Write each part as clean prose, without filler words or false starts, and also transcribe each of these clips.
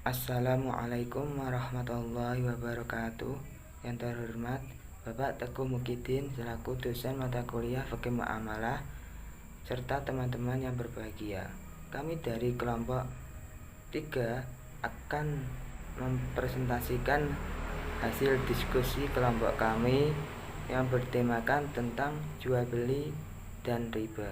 Assalamualaikum warahmatullahi wabarakatuh. Yang terhormat Bapak Teguh Mukidin selaku dosen mata kuliah Fikih Muamalah serta teman-teman yang berbahagia. Kami dari kelompok 3 akan mempresentasikan hasil diskusi kelompok kami yang bertemakan tentang jual beli dan riba.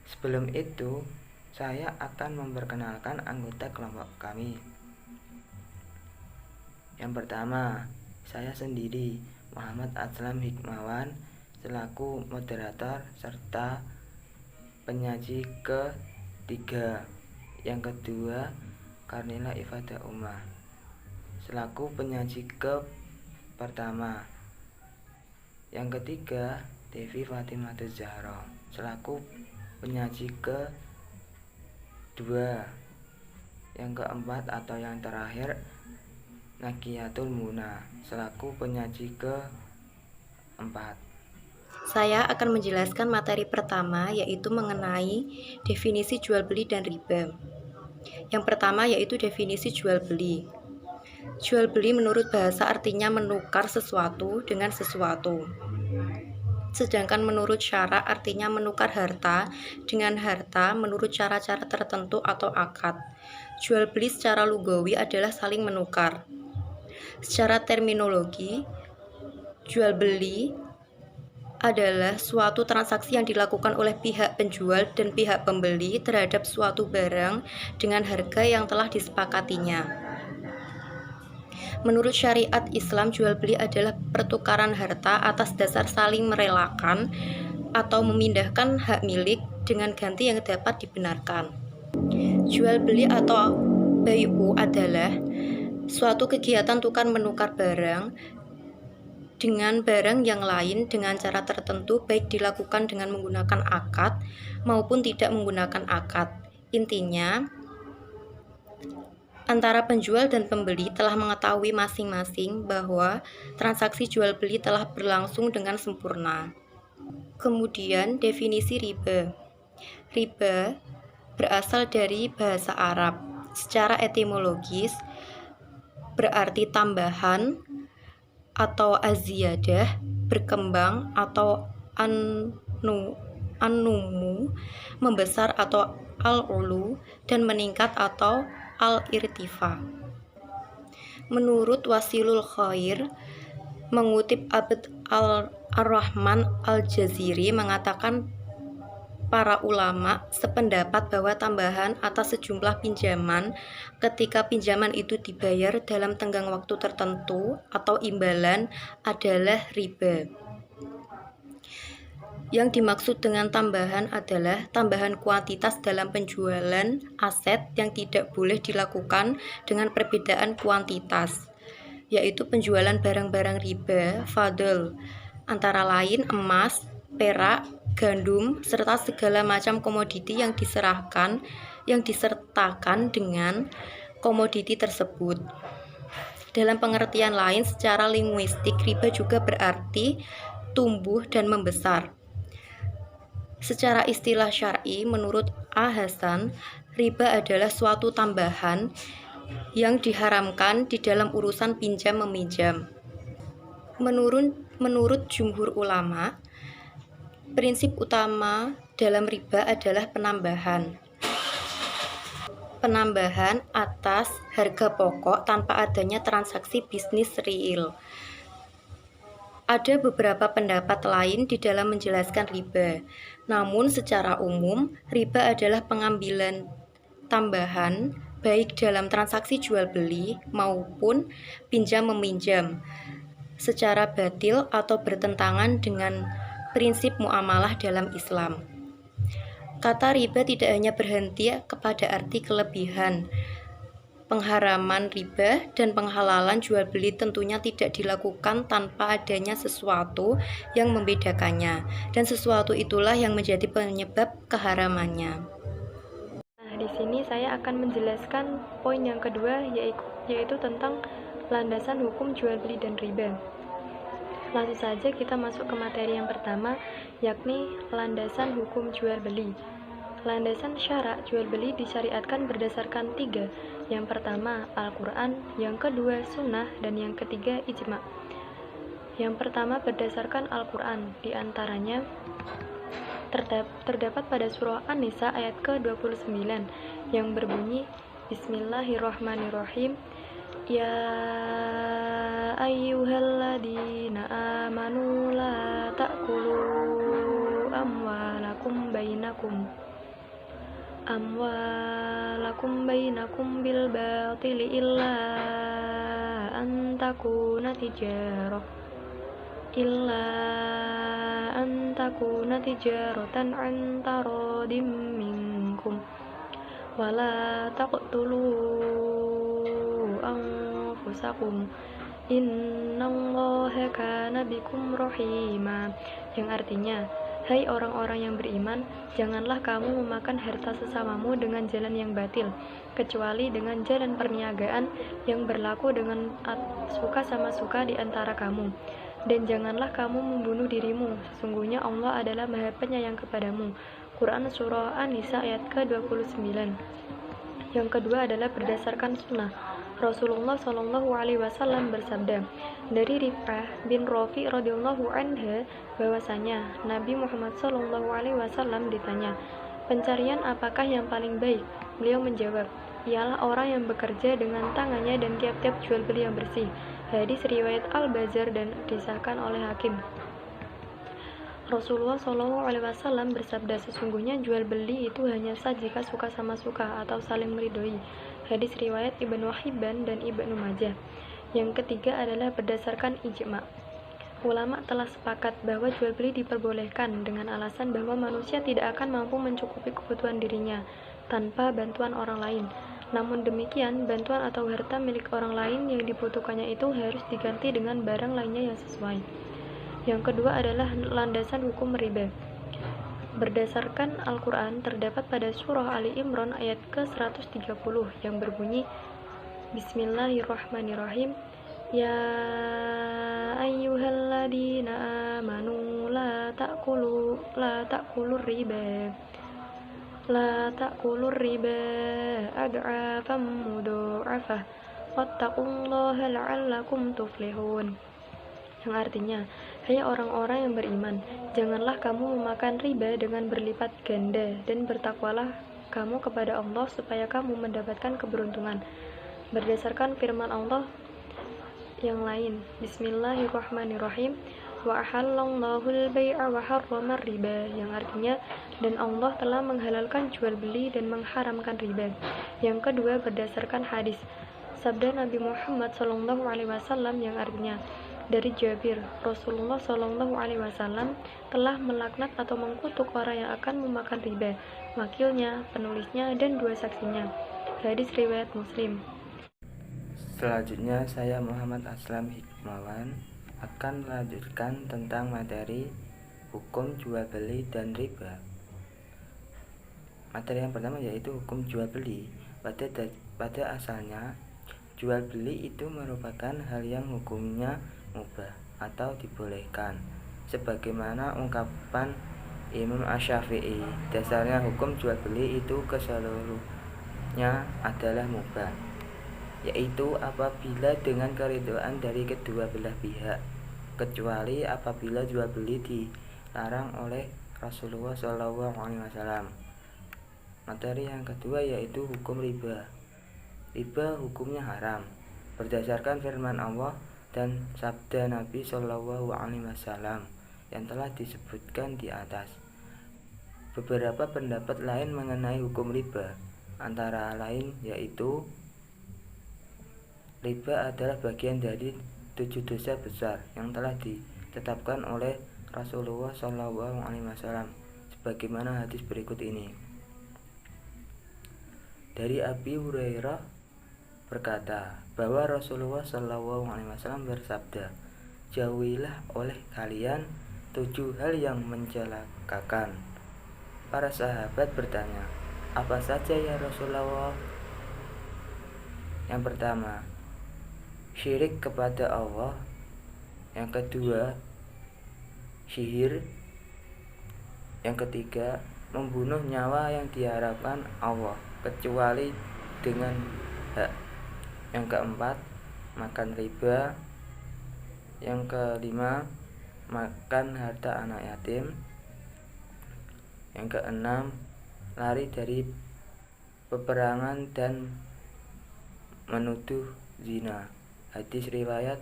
Sebelum itu, saya akan memperkenalkan anggota kelompok kami. Yang pertama, saya sendiri, Muhammad Aslam Hikmawan, selaku moderator serta penyaji ketiga. Yang kedua, Karnila Ifadah Umah, selaku penyaji pertama. Yang ketiga, Devi Fatimah Zahra, selaku penyaji kedua. Yang keempat atau yang terakhir, Nakiatul Muna, selaku penyaji keempat. Saya akan menjelaskan materi pertama, yaitu mengenai definisi jual beli dan riba. Yang pertama yaitu definisi jual beli. Jual beli menurut bahasa artinya menukar sesuatu dengan sesuatu. Sedangkan menurut syara artinya menukar harta dengan harta menurut cara-cara tertentu atau akad. Jual beli secara lugawi adalah saling menukar. Secara terminologi, jual beli adalah suatu transaksi yang dilakukan oleh pihak penjual dan pihak pembeli terhadap suatu barang dengan harga yang telah disepakatinya. Menurut syariat Islam, jual beli adalah pertukaran harta atas dasar saling merelakan atau memindahkan hak milik dengan ganti yang dapat dibenarkan. Jual beli atau bai'u adalah suatu kegiatan tukar menukar barang dengan barang yang lain dengan cara tertentu, baik dilakukan dengan menggunakan akad maupun tidak menggunakan akad. Intinya, antara penjual dan pembeli telah mengetahui masing-masing bahwa transaksi jual beli telah berlangsung dengan sempurna. Kemudian, definisi riba. Riba berasal dari bahasa Arab. Secara etimologis, berarti tambahan atau aziyadah, berkembang atau annumu, membesar atau al-ulu, dan meningkat atau al-irtifa. Menurut Wasilul Khair, mengutip Abd al-Rahman al-Jaziri mengatakan para ulama sependapat bahwa tambahan atas sejumlah pinjaman ketika pinjaman itu dibayar dalam tenggang waktu tertentu atau imbalan adalah riba. Yang dimaksud dengan tambahan adalah tambahan kuantitas dalam penjualan aset yang tidak boleh dilakukan dengan perbedaan kuantitas, yaitu penjualan barang-barang riba fadl, antara lain emas, perak, gandum, serta segala macam komoditi yang disertakan dengan komoditi tersebut. Dalam pengertian lain, secara linguistik, riba juga berarti tumbuh dan membesar. Secara istilah syar'i, menurut A. Hasan, riba adalah suatu tambahan yang diharamkan di dalam urusan pinjam-meminjam. Menurut jumhur ulama, prinsip utama dalam riba adalah penambahan atas harga pokok tanpa adanya transaksi bisnis real. Ada beberapa pendapat lain di dalam menjelaskan riba. Namun secara umum, riba adalah pengambilan tambahan baik dalam transaksi jual beli maupun pinjam-meminjam secara batil atau bertentangan dengan prinsip muamalah dalam Islam. Kata riba tidak hanya berhenti kepada arti kelebihan. Pengharaman riba dan penghalalan jual beli tentunya tidak dilakukan tanpa adanya sesuatu yang membedakannya, dan sesuatu itulah yang menjadi penyebab keharamannya. Nah, di sini saya akan menjelaskan poin yang kedua, yaitu tentang landasan hukum jual beli dan riba. Langsung saja kita masuk ke materi yang pertama, yakni landasan hukum jual beli. Landasan syarak jual beli disyariatkan berdasarkan 3. Yang pertama, Al-Quran, yang kedua, Sunnah, dan yang ketiga, Ijma'. Yang pertama berdasarkan Al-Quran, diantaranya terdapat pada surah An-Nisa ayat ke-29 yang berbunyi, Bismillahirrahmanirrahim, Ya ayyuhalladzina amanu la ta'kulu amwalakum bainakum bil batili illa an takuna tijaratan an taradim minkum wala taqtulu anfusakum innallaha kana bikum rahima, yang artinya, hai orang-orang yang beriman, janganlah kamu memakan harta sesamamu dengan jalan yang batil, kecuali dengan jalan perniagaan yang berlaku dengan suka sama suka di antara kamu. Dan janganlah kamu membunuh dirimu, sesungguhnya Allah adalah Maha Penyayang kepadamu. Quran Surah An-Nisa ayat ke-29. Yang kedua adalah berdasarkan sunnah. Rasulullah Shallallahu Alaihi Wasallam bersabda dari Rif'ah bin Rafi radhiyallahu anha bahwasanya Nabi Muhammad Shallallahu Alaihi Wasallam ditanya, pencarian apakah yang paling baik? Beliau menjawab, ialah orang yang bekerja dengan tangannya dan tiap-tiap jual beli yang bersih. Hadis riwayat Al-Bazar dan disahkan oleh Hakim. Rasulullah Shallallahu Alaihi Wasallam bersabda, sesungguhnya jual beli itu hanya sah jika suka sama suka atau saling meridhoi. Hadis riwayat Ibnu Hibban dan Ibnu Majah. Yang ketiga adalah berdasarkan ijma'. Ulama telah sepakat bahwa jual beli diperbolehkan dengan alasan bahwa manusia tidak akan mampu mencukupi kebutuhan dirinya tanpa bantuan orang lain. Namun demikian, bantuan atau harta milik orang lain yang dibutuhkannya itu harus diganti dengan barang lainnya yang sesuai. Yang kedua adalah landasan hukum riba. Berdasarkan Al-Quran, terdapat pada surah Ali Imran ayat ke-130 yang berbunyi, Bismillahirrahmanirrahim, Ya ayyuhalladzina amanu la ta'kulur riba ad'afam mudha'afah wattaqullaha la'allakum tuflihun. Yang artinya, hai orang-orang yang beriman, janganlah kamu memakan riba dengan berlipat ganda, dan bertakwalah kamu kepada Allah supaya kamu mendapatkan keberuntungan. Berdasarkan firman Allah yang lain, Bismillahirrahmanirrahim, wa ahallallahu al-bai'a wa harrama riba, yang artinya, dan Allah telah menghalalkan jual beli dan mengharamkan riba. Yang kedua berdasarkan hadis, sabda Nabi Muhammad SAW yang artinya, dari Jabir, Rasulullah Shallallahu Alaihi Wasallam telah melaknat atau mengkutuk orang yang akan memakan riba, wakilnya, penulisnya, dan 2 saksinya. Hadis riwayat Muslim. Selanjutnya saya Muhammad Aslam Hikmawan akan melanjutkan tentang materi hukum jual beli dan riba. Materi yang pertama yaitu hukum jual beli. Pada asalnya, jual beli itu merupakan hal yang hukumnya mubah atau dibolehkan, sebagaimana ungkapan Imam Asy-Syafi'i, dasarnya hukum jual beli itu keseluruhnya adalah mubah, yaitu apabila dengan keridhaan dari kedua belah pihak, kecuali apabila jual beli dilarang oleh Rasulullah SAW. Materi yang kedua yaitu hukum riba. Riba hukumnya haram berdasarkan firman Allah dan sabda Nabi Shallallahu Alaihi Wasallam yang telah disebutkan di atas. Beberapa pendapat lain mengenai hukum riba, antara lain yaitu riba adalah bagian dari 7 dosa besar yang telah ditetapkan oleh Rasulullah Shallallahu Alaihi Wasallam, sebagaimana hadis berikut ini. Dari Abi Hurairah berkata bahwa Rasulullah Shallallahu Alaihi Wasallam bersabda, jauhilah oleh kalian 7 hal yang mencelakakan. Para sahabat bertanya, apa saja ya Rasulullah? Yang pertama, syirik kepada Allah. Yang kedua, sihir. Yang ketiga, membunuh nyawa yang diharapkan Allah kecuali dengan hak. Yang keempat, makan riba. Yang kelima, makan harta anak yatim. Yang keenam, lari dari peperangan dan menuduh zina. Hadis riwayat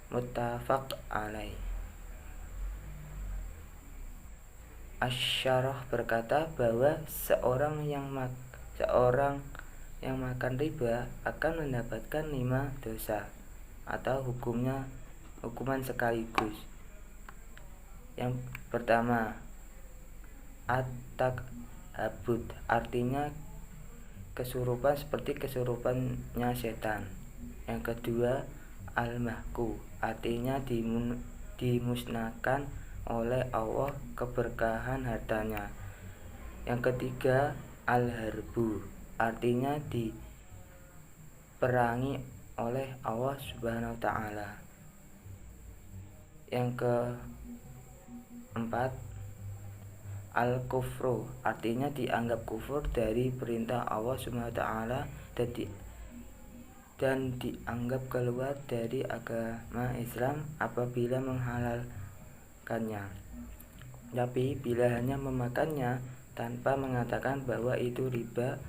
muttafaq alaih. Asy-Syarah berkata bahwa seorang yang makan riba akan mendapatkan 5 dosa atau hukuman sekaligus. Yang pertama, at-takhabut, artinya kesurupan seperti kesurupannya setan. Yang kedua, al-mahku, artinya dimusnahkan oleh Allah keberkahan hartanya. Yang ketiga, al-harbu, artinya diperangi oleh Allah Subhanahu wa taala. Yang keempat, al-kufru, artinya dianggap kufur dari perintah Allah Subhanahu wa taala dan dianggap keluar dari agama Islam apabila menghalalkannya. Tapi bila hanya memakannya tanpa mengatakan bahwa itu riba,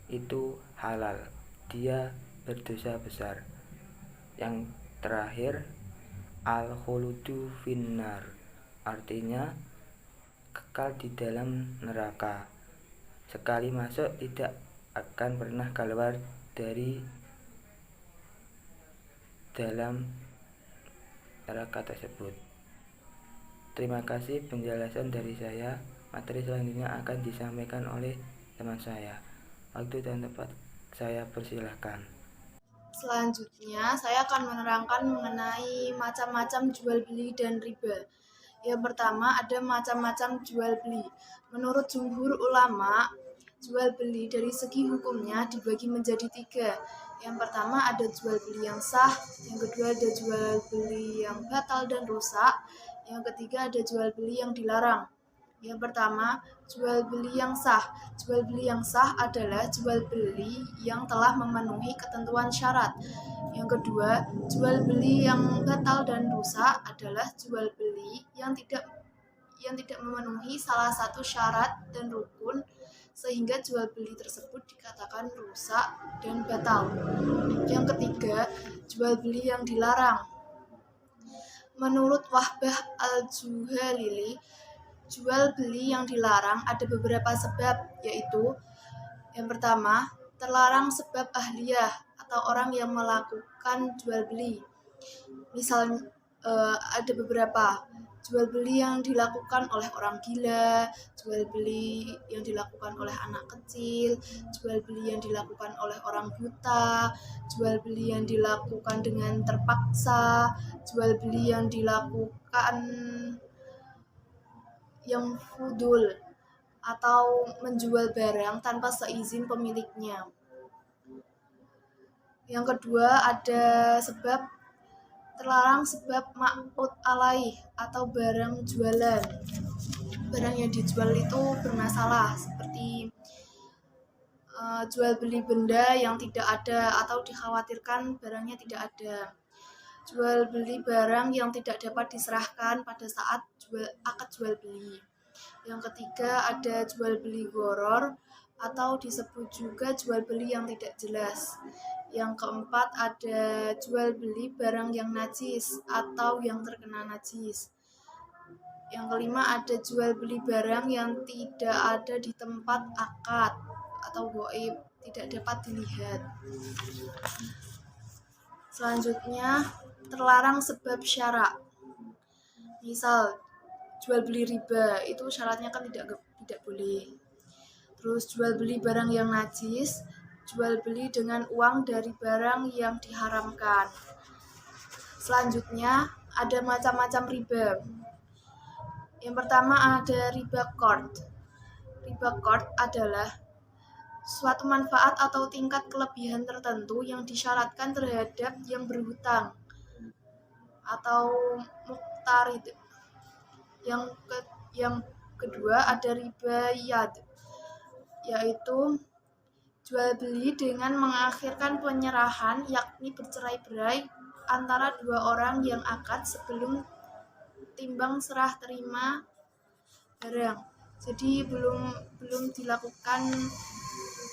itu halal, dia berdosa besar. Yang terakhir, al-khuludu finnar, artinya kekal di dalam neraka. Sekali masuk tidak akan pernah keluar dari dalam neraka tersebut. Terima kasih penjelasan dari saya. Materi selanjutnya akan disampaikan oleh teman saya. Waktu dan tempat saya persilahkan. Selanjutnya, saya akan menerangkan mengenai macam-macam jual beli dan riba. Yang pertama, ada macam-macam jual beli. Menurut jumhur ulama, jual beli dari segi hukumnya dibagi menjadi 3. Yang pertama ada jual beli yang sah, yang kedua ada jual beli yang batal dan rusak, yang ketiga ada jual beli yang dilarang. Yang pertama, jual beli yang sah. Jual beli yang sah adalah jual beli yang telah memenuhi ketentuan syarat. Yang kedua, jual beli yang batal dan rusak adalah jual beli yang tidak memenuhi salah satu syarat dan rukun sehingga jual beli tersebut dikatakan rusak dan batal. Yang ketiga, jual beli yang dilarang. Menurut Wahbah al-Juhalili, jual beli yang dilarang ada beberapa sebab, yaitu yang pertama, terlarang sebab ahliyah atau orang yang melakukan jual beli. Misal ada beberapa jual beli yang dilakukan oleh orang gila, jual beli yang dilakukan oleh anak kecil, jual beli yang dilakukan oleh orang buta, jual beli yang dilakukan dengan terpaksa, jual beli yang dilakukan yang fudul atau menjual barang tanpa seizin pemiliknya. Yang kedua ada sebab terlarang sebab ma'qud alaih atau barang jualan. Barang yang dijual itu bermasalah seperti jual beli benda yang tidak ada atau dikhawatirkan barangnya tidak ada. Jual beli barang yang tidak dapat diserahkan pada saat akad jual beli. Yang ketiga ada jual beli gharar atau disebut juga jual beli yang tidak jelas. Yang keempat ada jual beli barang yang najis atau yang terkena najis. Yang kelima ada jual beli barang yang tidak ada di tempat akad atau ghaib, tidak dapat dilihat. Selanjutnya, terlarang sebab syarak. Misal jual beli riba itu syaratnya kan tidak boleh. Terus jual beli barang yang najis, jual beli dengan uang dari barang yang diharamkan. Selanjutnya ada macam-macam riba. Yang pertama ada riba qard. Riba qard adalah suatu manfaat atau tingkat kelebihan tertentu yang disyaratkan terhadap yang berhutang atau muqtarid. Yang kedua ada riba yad, yaitu jual beli dengan mengakhirkan penyerahan, yakni bercerai-berai antara dua orang yang akad sebelum timbang serah terima barang. Jadi belum dilakukan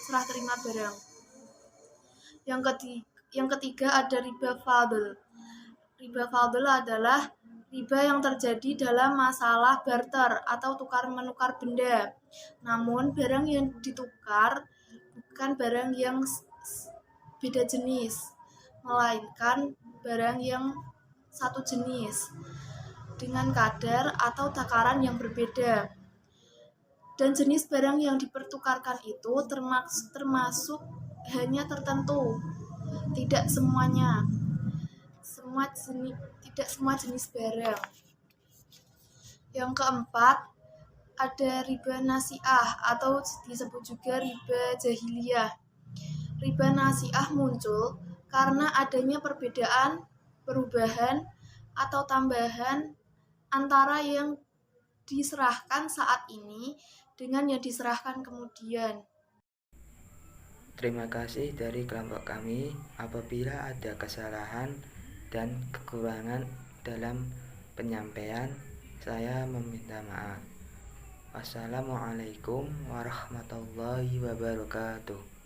serah terima barang. Yang ketiga ada riba fadl. Riba fadl adalah riba yang terjadi dalam masalah barter atau tukar-menukar benda. Namun barang yang ditukar bukan barang yang beda jenis, melainkan barang yang satu jenis dengan kadar atau takaran yang berbeda. Dan jenis barang yang dipertukarkan itu termasuk hanya tertentu, tidak semuanya. Tidak semua jenis barang. Yang keempat, ada riba nasi'ah atau disebut juga riba jahiliyah. Riba nasi'ah muncul karena adanya perubahan atau tambahan antara yang diserahkan saat ini dengan yang diserahkan kemudian. Terima kasih dari kelompok kami. Apabila ada kesalahan dan kekurangan dalam penyampaian, saya meminta maaf. Wassalamualaikum warahmatullahi wabarakatuh.